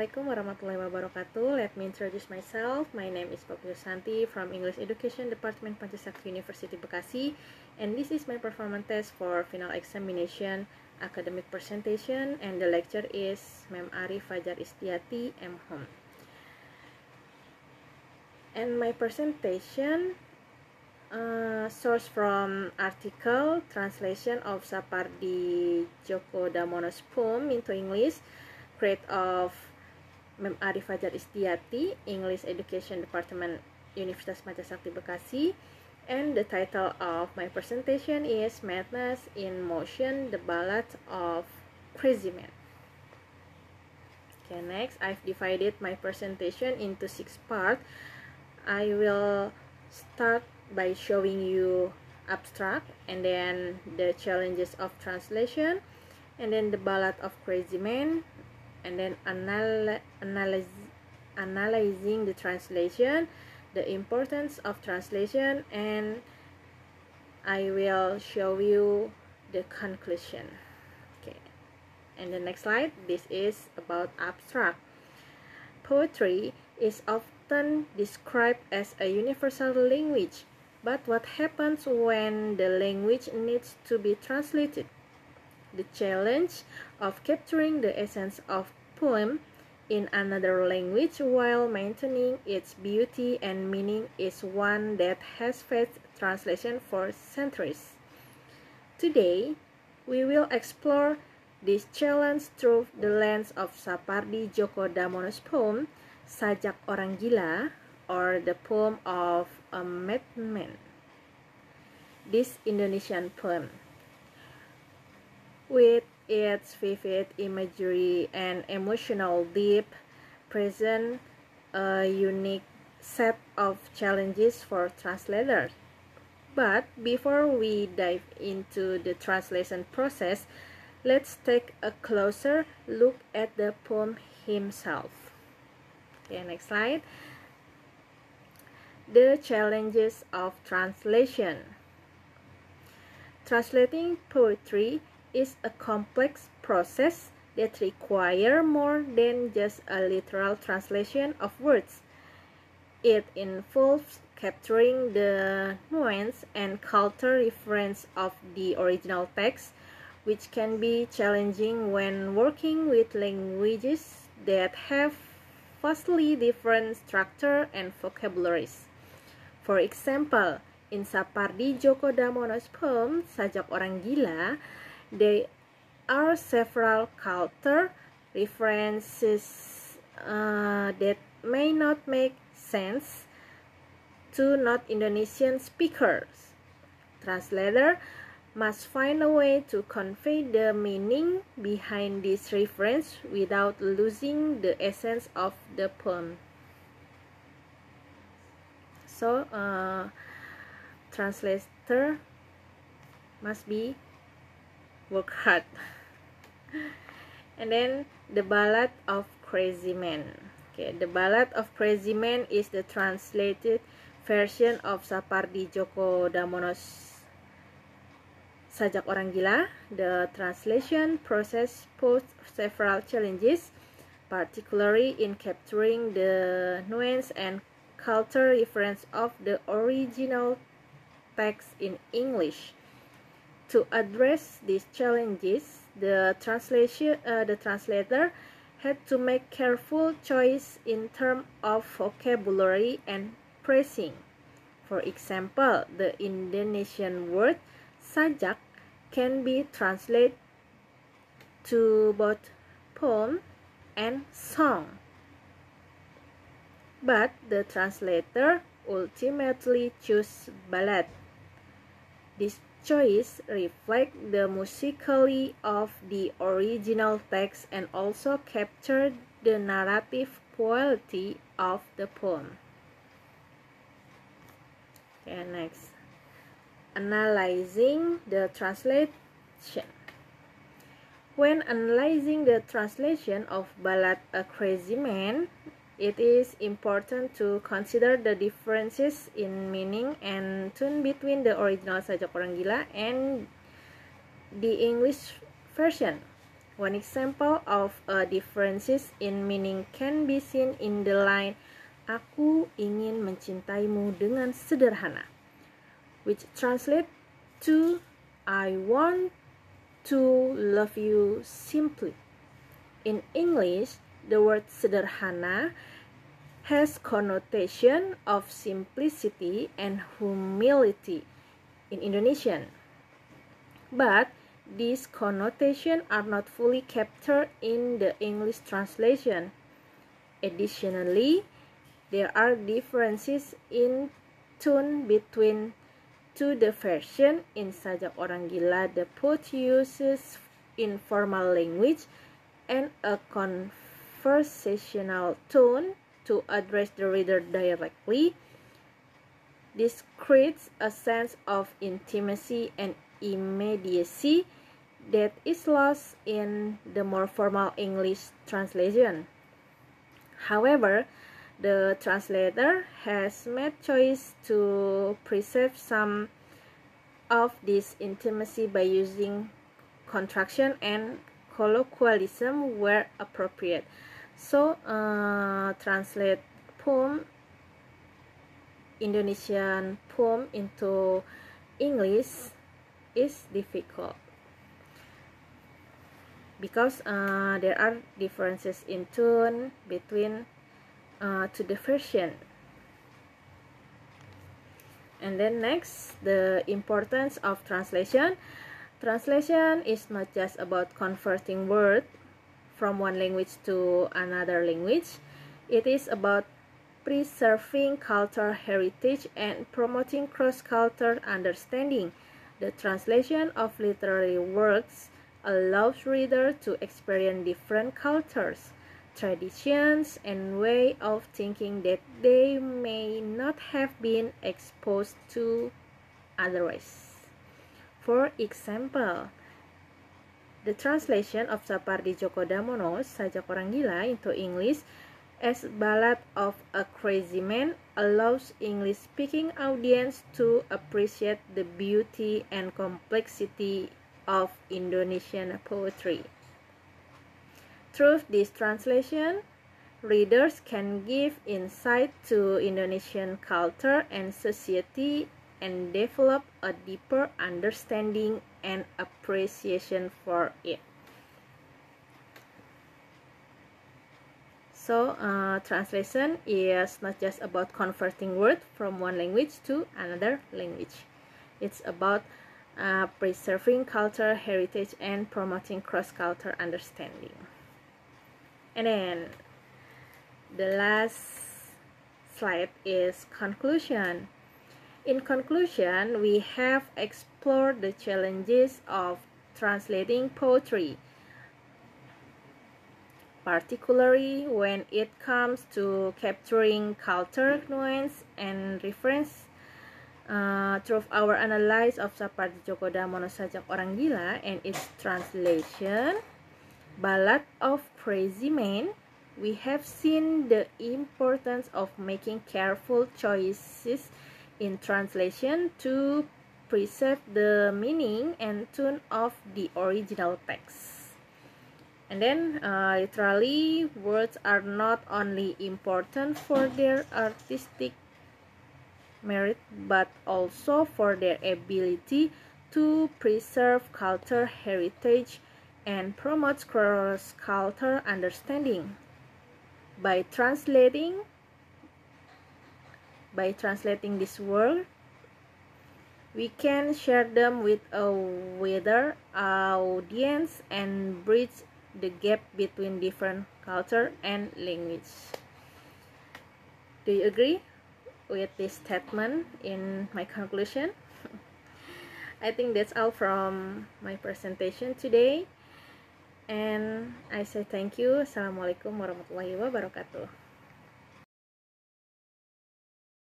Assalamualaikum warahmatullahi wabarakatuh. Let me introduce myself. My name is Fadjar from English Education Department Pancasakti University Bekasi, and this is my performance test for final examination academic presentation, and the lecture is Mem Ari Fadjar Isdiaty M. Home. And my presentation source from article translation of Sapardi Djoko Damono's poem into English, create of Mem Ari Fadjar Isdiaty, English Education Department, Universitas Pancasakti Bekasi, and the title of my presentation is Madness in Motion, the Ballad of Crazy Man. Okay, next, I've divided my presentation into 6 parts. I will start by showing you abstract, and then the challenges of translation, and then the Ballad of Crazy Man, and then analyzing the translation, the importance of translation, and I will show you the conclusion. Okay, and the next slide, this is about abstract. Poetry is often described as a universal language, but what happens when the language needs to be translated? The challenge of capturing the essence of poem in another language while maintaining its beauty and meaning is one that has faced translation for centuries. Today, we will explore this challenge through the lens of Sapardi Djoko Damono's poem, Sajak Orang Gila, or the poem of a madman. This Indonesian poem, with its vivid imagery and emotional depth, present a unique set of challenges for translators. But before we dive into the translation process, let's take a closer look at the poem himself. Okay, next slide. The challenges of translation. Translating poetry is a complex process that requires more than just a literal translation of words. It involves capturing the nuance and cultural reference of the original text, which can be challenging when working with languages that have vastly different structure and vocabularies. For example, in Sapardi Djoko Damono's poem, Sajak Orang Gila, there are several culture references that may not make sense to not Indonesian speakers. Translator must find a way to convey the meaning behind this reference without losing the essence of the poem. So, translator must be work hard. And then the Ballad of Crazy Man. Okay, the Ballad of Crazy Man is the translated version of Sapardi Djoko Damono's Sajak Orang Gila. The translation process posed several challenges, particularly in capturing the nuance and cultural reference of the original text in English. To address these challenges, the translator had to make careful choice in terms of vocabulary and phrasing. For example, the Indonesian word sajak can be translated to both poem and song. But the translator ultimately chose ballad. This choice reflects the musicality of the original text and also captured the narrative quality of the poem. Okay, next. Analyzing the translation. When analyzing the translation of Ballad a Crazy Man, it is important to consider the differences in meaning and tone between the original Sajak Orang Gila and the English version. One example of differences in meaning can be seen in the line "Aku ingin mencintaimu dengan sederhana," which translates to "I want to love you simply." In English, the word sederhana has connotation of simplicity and humility in Indonesian. But these connotations are not fully captured in the English translation. Additionally, there are differences in tone between the version in Sajak Orang Gila the poet uses informal language and a conversational tone to address the reader directly. This creates a sense of intimacy and immediacy that is lost in the more formal English translation. However, the translator has made choice to preserve some of this intimacy by using contraction and colloquialism where appropriate. So, translate Indonesian poem into English is difficult because there are differences in tone between to the version. And then next, the importance of translation. Translation is not just about converting words from one language to another language. It is about preserving cultural heritage and promoting cross-cultural understanding. The translation of literary works allows readers to experience different cultures, traditions, and way of thinking that they may not have been exposed to otherwise. For example, the translation of Sapardi Djoko Damono's Sajak Orang Gila into English as Ballad of a Crazy Man allows English-speaking audience to appreciate the beauty and complexity of Indonesian poetry. Through this translation, readers can give insight to Indonesian culture and society and develop a deeper understanding and appreciation for it. So, translation is not just about converting words from one language to another language. It's about preserving culture, heritage, and promoting cross-cultural understanding. And then, the last slide is conclusion. In conclusion, we have explored the challenges of translating poetry, particularly when it comes to capturing culture, nuance, and reference. Through our analysis of Sapardi Djoko Damono Sajak Orang Gila and its translation, Ballad of Crazy Man, we have seen the importance of making careful choices in translation to preserve the meaning and tone of the original text. And then, literally, words are not only important for their artistic merit, but also for their ability to preserve culture heritage and promote cross-cultural understanding. By translating this word, we can share them with a wider audience and bridge the gap between different culture and language. Do you agree with this statement in my conclusion? I think that's all from my presentation today. And I say thank you. Assalamualaikum warahmatullahi wabarakatuh.